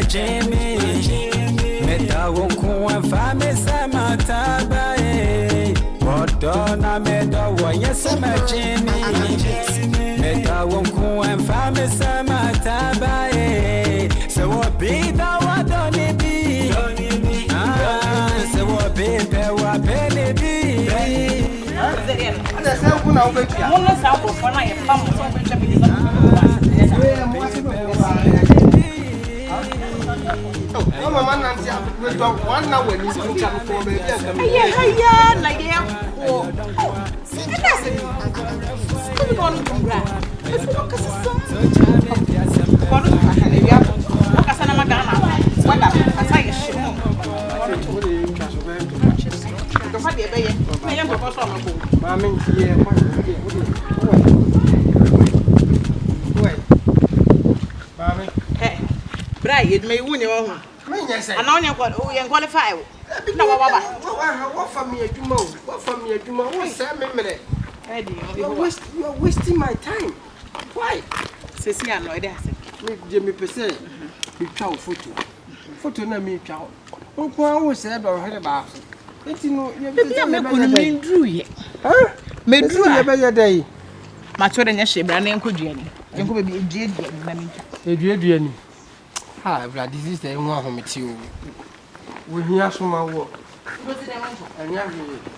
Jimmy. Meta wonku fami sama tabae. Odona meda woye sama Jimmy. Meta wonku fami sama tabae. So what be that what don't it be? So what be that what penny be? Ana sai kuna ubetia. Mun na sa ko fana ya famu so be chabi ni sa. Mama nanti we talk 1 hour ni so jam for me. Haya na ye ko. That's it. Come on, bra. If you look at some. Kono ka na ya. Ka sana magana. Wala asa ye shi mo. Ko fa de be ye. Me ye ko so ma ko. Mama ntie kwa. Mama. Hey. Bra ye me wunye wo ho. Ana onye ko ye qualify. Na wa baba. What family aduma o? What family aduma? What say me mere? You're wasting my time. Why? Sesi annoyed ase. Me pese. Me twa photo. Photo na me twa. Nko an wo say do hwe ba. Enti no ye be me kunu me ndru ye. Me ndru ye be ye dai. Ma chore nya hye bra na enkodua ni. Enko be edue na me twa. Edue ni. Ha, bra this is the one hometi o. We hia so ma wo. Anya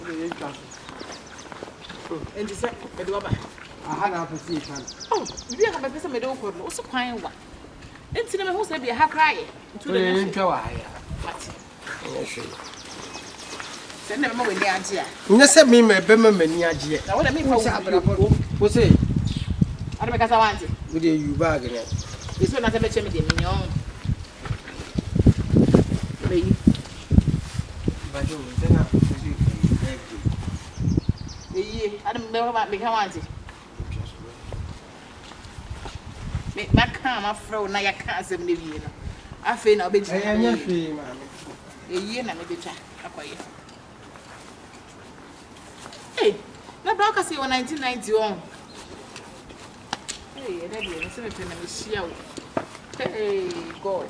we twa. Enti se be do ba. Aha na apesi kan. Oh, bi aka be se me do ko no. So kwan wa. Enti na me hu se bi ha kraye. Tu le ntwa wa ya. Ati. Anya hwe. Se na me ma we ni age a. Nya se me me be ma mani age. Na wo na me fa wo. Wo se. Ara me kasa wanti. Wo de you bag na. Iso na te be che me de me nyon. Be. Bajo tena. Adam be ba be kawanti. Me maka ma fro na ya ka asem ne wie no. Afi na obeji. Anya fe mama. Eyi na me betwa akoye. Hey, na bra ka say 1991. Hey, daddy, me say me pe na me hia wo. Hey, God.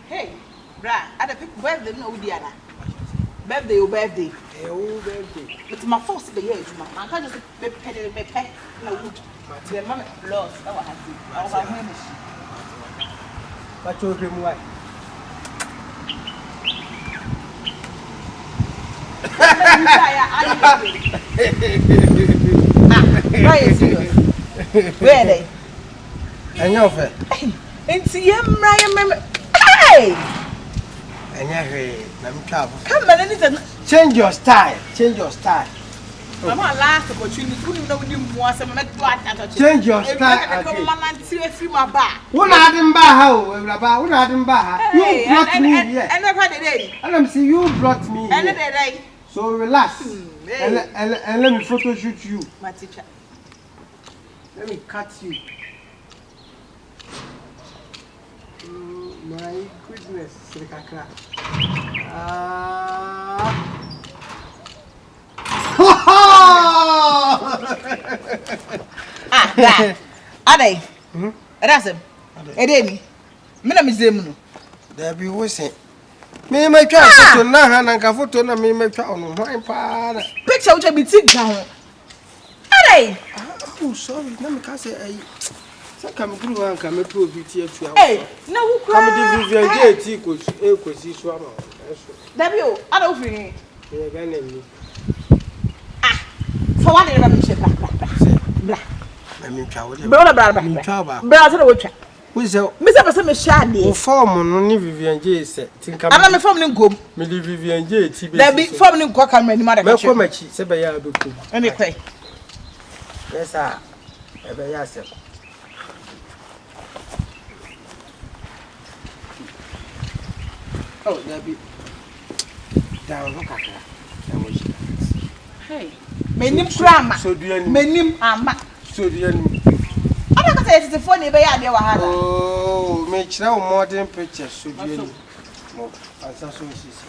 Hey, bra, ada pick birthday no udi ana. Birthday o birthday. Eh o birthday. It's my first day here, Juma. I can't just be pay na wood. The mama lost our happy. I was home. Ba cho mu wai. Why is serious? Where they? Anya ofe. Enti yemra yemra. Hey! Anya hwe na mtwa abo. Come on, anything. Change your style. Change your style. Mama last opportunity. You know we mo asem me do atata. Change your style again. Come mama nti afi ma ba. Wo na adem ba ha o, ewra ba. Wo na adem ba ha. You brought me here. And what did they? And I'm see you brought me And here. they So relax. And let me photo shoot you. my teacher. Let me cut you. My goodness, Srikakra. Ade. That's him. Edemi. Me na me zemu no. There be wo say. Me ma twa photo na ha na nka photo na me ma twa ono hwan pa na. Picture which be tik ka. Ade. Oh sorry, na me ka say ai. Say kam guru wan ka me to obi ti atua. Eh, na wo kwa. Kam di Vivian Gate ko si so ama. Dabi o, ada wo firi. E ga na mi. For what dey me she bla bla. Bla. Na me twa wo de. Bla bla bla. Me twa ba. Bla so wo twa. Wo say Me say person me sha de. o form no ni Vivian Gate say. Tinka Ana me form ni ngom. me di Vivian Gate be. Dabi form ni ngwa camera ni ma da ka. Me ko machi se be ya abeku. Ene kwai. Yes sir. E be ya se. Oh, Dabi. Down look at her. Hey. Menim krama. So do you Menim ama. So do you Ana ka say phone e be ya de wa ha. Oh, me chira o modern picture so do you Mo, answer so is.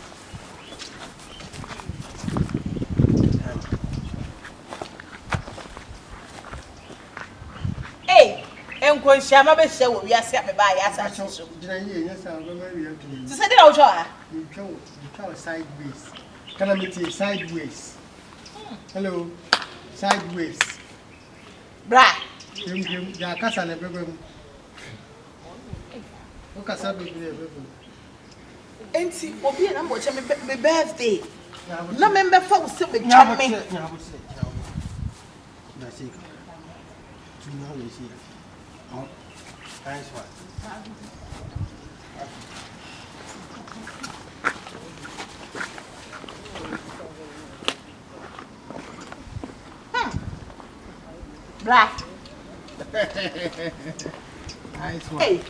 Hey, and when Shama be show we are set me by us. So say that I'll You try sideways. Can I meet you sideways? Hello, sideways. Bra. Ya casa ne bebe. O casa bebe. Enti obi na mo che me birthday. Na member for se be chat me. That's it. Tu n'as pas ici. Oh, nice one. Bra. Nice one. Hey,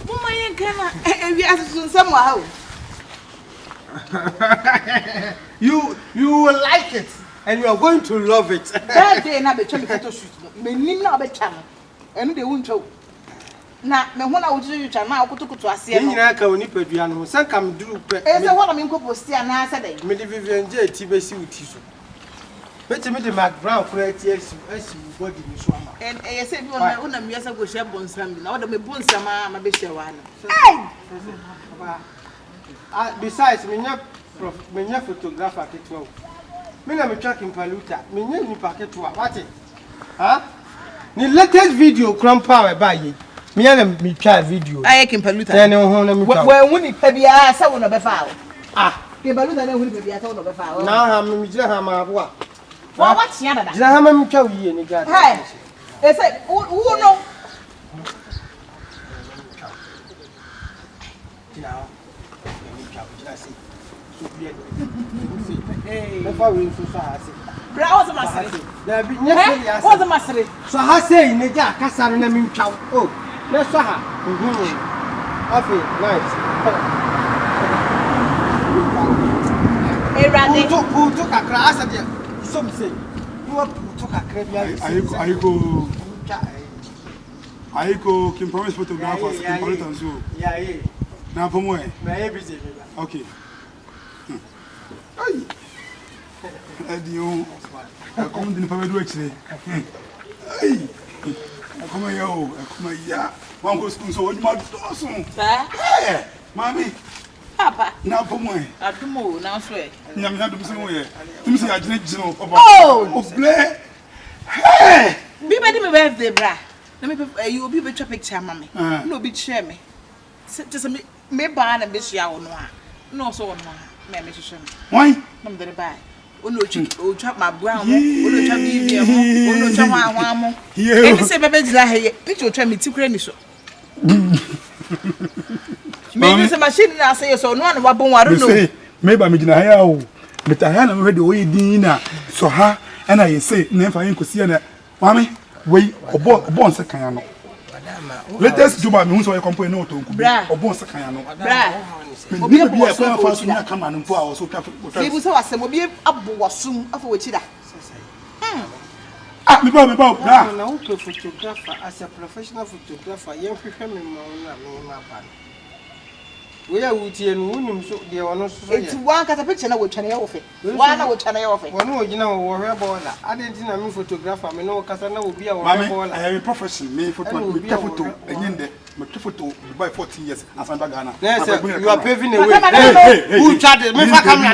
mama yen kana we asun somewhere how. You will like it and you are going to love it. That day na be twa me photo shoot. Me nim na be twa no. Enu de wuntwo. Na me ho na wo ju twa na akotokoto ase no. Nyina ka oni padua no san kam duru pe. E se ho na me nko post ya na ase dey. Me de Vivian J ti be si uti so. Beti me de Mark Brown kura ti esi body ni so ama. E se bi ona me yesa go share bonsam bi na wo da me bonsam ma be share wa na. Hey! Besides, me nya photographer ketwa. Me na me track Impaluta. Me nya nipa ketwa. What it? Huh? Ni latest video crampa we buy ye. Me na me try video. Aye Impaluta. Ya ne ho na me twa. We hu nipa bia sa wo no be fa wo. Ah, Impaluta na hu nipa bia sa wo no be fa wo. Na ha me jira ha ma bo a. Wa what ya dada? Jira ha ma me twa wiye ni ga. Hey. E say who no? Now. Hey, never will so say. Bra was masere. There be nyese ya. Was masere. So ha say ne ja kasa no na mi twa. Oh, na so ha. Afi, nice. Erade. Puto kakra asa de. So me say. You want puto kakra bia. Aiko can promise photographers can call it on so. Yeah, yeah. Now for more. Na busy. Okay. Ay. Adio. Come din pa do actually. Ay. Come ya. Wan go school so what ma do so. Eh. Mami. Papa. Na for more. Adumo na so e. Nyam na dum so ye. Tum say agene gino papa. Oh. Oble. Hey. Be ready me birthday bra. Let me you be twa picture mama. No be share me. Just me ba na be share wo no a. No so wo no a. Me share me. Why? Nam de buy. Ono twa ma brown mo. Ono twa bibi mo. Ono twa wa mo. Eni se bebe dila he picture twa me tikura ni so. Me use machine na say so no an wa bon wa no. Me ba me gina ha o. Me ta ha na me de o yedin na so ha na ye say na fa yin kosi na. Mami we obo nse kan ya no. Latest Juba me hu so ye complain no to nku. Obo nse kan ya no. Bra. Obi e bo so fa so na kama no po a so twa. Bibu so wasem obi abo wasum afa we chida. Ah, me ba bra. Na wo photographer as a professional photographer yen hwehwe me ma na me ma ba. We are wutie no wonim so de wono so ye. Eti wan kata picture na wo twene ye wo fe. Wan na wo twene ye wo fe. Wono ogina wo hwe bola. Adenti na me photographer me no kasa na obi a wo hwe bola. I am a professional me photo enyende me photo by 14 years asanda Ghana. You are paving the way. Hey, who chatted me for camera?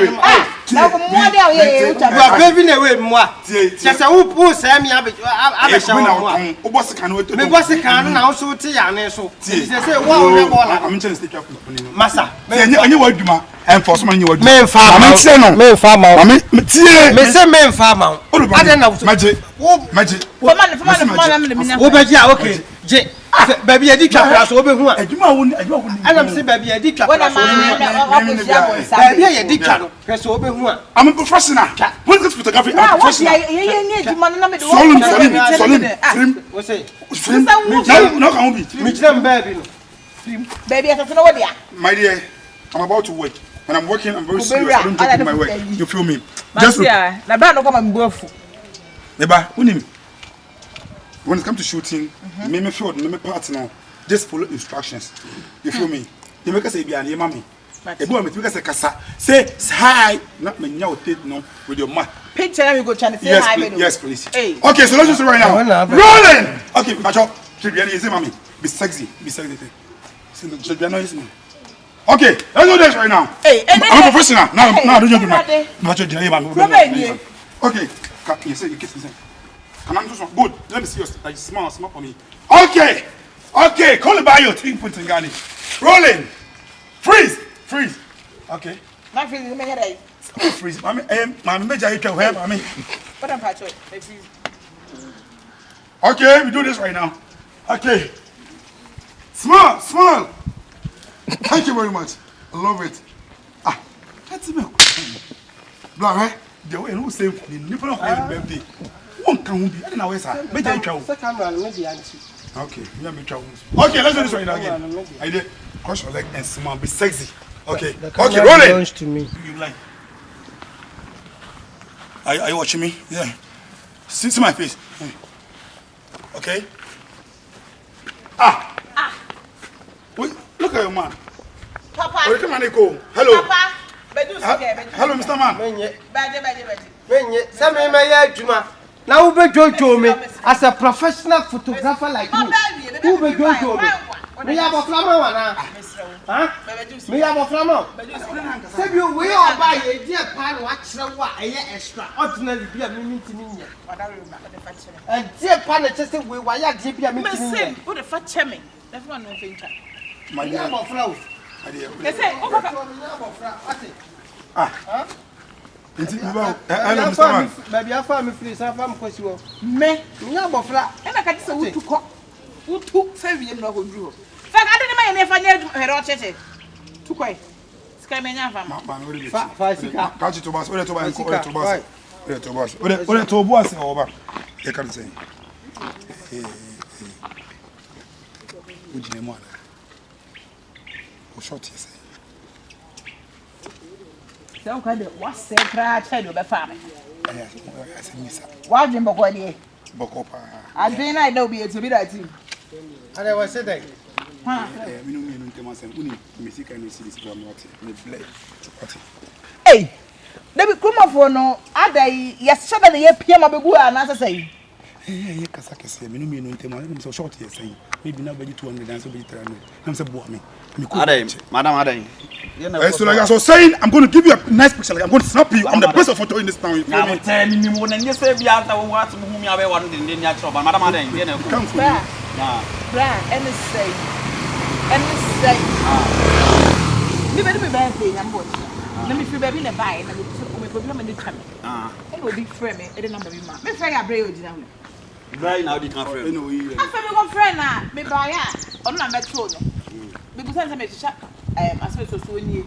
Na ko mo de a ye you are paving the way moi. Just who say me abesha wo. O boss kan we to. Me boss kan na wo so te ya ne so. Say wo hwe bola. I'm chance take up. Masa. Enye waduma. Enforcement enye waduma. Me fa ma. Me fa ma. Me tie. Me say me fa ma. Ade na wo. Maje. Maje. For man me wo be dia okay. Je. Baby e di twa pra so obe hu a. Adwuma wo ni. Ana me say baby e di twa pra so obe hu a. Baby e di twa no. Pra so obe hu a. I'm a professional. When this photography I'm professional. Ye adwuma na me do. Solim. Wo say. No can be. Me jira baby no. Baby, I don't know what they are. My dear, I'm about to work. When I'm working, I'm very serious. I don't joke with my work. You feel me? Just na bra no come and go fu. Neba, when it comes to shooting, me feel me partner. Just follow instructions. You feel me? You make us say biya, you mami. E bo me make us say kasa. Say hi, not me nya take no with your mouth. Picture we go try to say hi. Yes, please. Hey. Okay, so let's just right now. Rolling. Okay, Pacho. Shedbiano, you say, mommy, be sexy. Shedbiano, you see. Okay, let's do this right now. Hey, I'm a professional. Now, don't you do that. Okay, you say you kiss me. And I'm just good. Let me see your like, smile for me. Okay, call it by your 3 points in Ghana. Rolling. Freeze. Okay. My freeze, my head. Freeze. My major, you can help. What am I doing? Freeze. Okay, we do this right now. Okay. Smile. Thank you very much. I love it. That's me. Black, right? The way you say, you put up my birthday. One can be. I don't know where sir. Better you travel. Okay, okay, let's do this right now again. I did cross your leg and smile. Be sexy. Okay, roll it. To me. You like? Are you watching me? Yeah. See my face. Okay. Wait, look at your man. Papa. Oh, come on, Nico. Hello. Papa. Hello, Mr. Man. Now who be jojo me as a professional photographer like me? Who be jojo me? Me have a flama wana. Me have a flama. Say you we all buy a dear pan watch the wa extra ordinary be a minute in here. And dear pan just we wire dear be a minute in here. What the fat chemi? That's one no thing. My dear flow. They say, Baby, I found me please. I found me me, Yabofla, and I can't say who took 5 years ago. Fact, I didn't mind if I knew her or Chete. Too quiet. Scamina, catch it to us, or to us, over. You can say, would you name short, you say. Don't kind of what's the cry, tell you about family. Why Jim Bocodi? Bocopa. I think I know be to be that too. And I was saying, hey, David Kumafor, no, I day, yes, shut the year PM of Bua, and as I say. So short, yes, saying maybe nobody 200 and so be 300. I'm so bored me. Madam Ade. So like I was saying, I'm going to give you a nice picture. Like I'm going to snap you. I'm the best photo in this town. I'm telling you, when you say be after what whom you have one in the natural, but Madam Ade, you know, come to me. And it's say, me better be bad thing. I'm watching. Let me feel baby in a buy and we problem in the time. It will be frame it. It number be man. Me friend I brave you now. Right now, you can't friend. I'm one friend now. Me buy ya. On na metro no. Because I'm me chat. I suppose so you.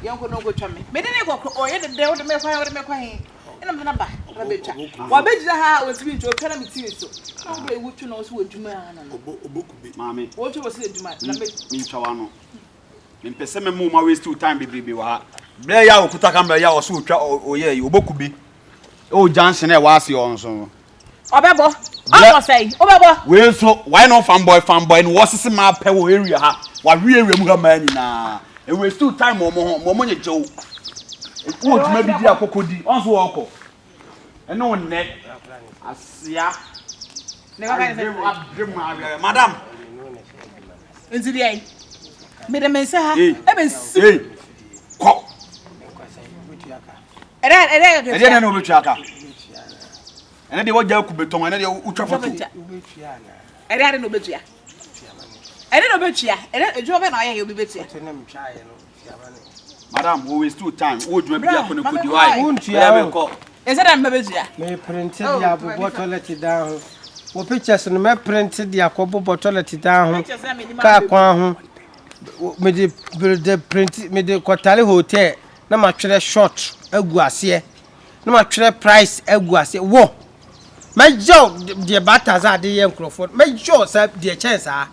You go no go try me. Me dey go oh yeah the day o dey me kwan and I'm na ba. Na be chat. Wa be jira ha o tibi njo kana me tie so. Na go ewu tu na so adwuma na. Oboku mama. O tu was adwuma na me twa no. Me pese me mo ma waste time bebrebe wa ha. Bre ya okuta camera ya o so twa oye oboku bi. O Johnson e wa ase on so. Obebo. I was saying, Obebo. We so why not fanboy and what's this map per area ha. Wa we area mu man na. E we still time mo nye jo. E wo tuma bi di akokodi. On so woko. E no ne. Asia. Madam. Nti dey. Me de men say ha. E be si. Ko. Ere na no betuaka. And they were could be tongue and they would travel. I didn't know better. I didn't know better. And a job and I will be better. Madam, who is 2 times? Would you be up on the good? Won't you have Is it a baby? May printed the bottle down. What pictures and me printed the Akobo bottle down. Car me the print me the Kotali Hotel. No much short a guassier. No much price a guassier. Whoa. My job, the batters are the young Crawford. My job, sir, the chance are.